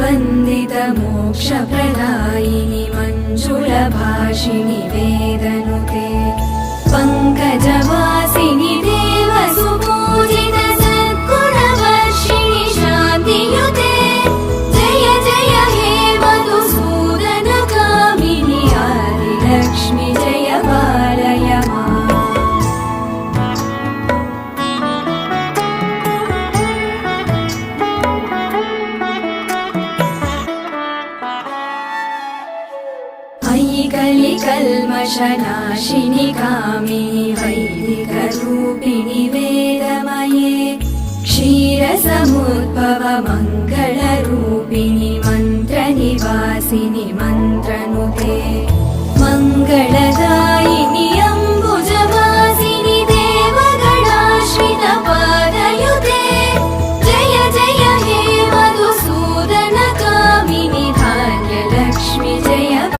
वन्दितमोक्षप्रदायिनि मञ्जुलभाषिणि वेदनुते पङ्कजवासिनि देवसुपूजित सद्गुणवर्षिणि शान्तियुते जय जय हे मधुसूदनकामिनि आदिलक्ष्मि जय पालय माम्। कलिकल्मषनाशिनि कामिनि वैदिकरूपिणि वेदमये क्षीरसमुद्भव मङ्गलरूपिणि मन्त्रनिवासिनि मन्त्रनुते मङ्गलदायिनि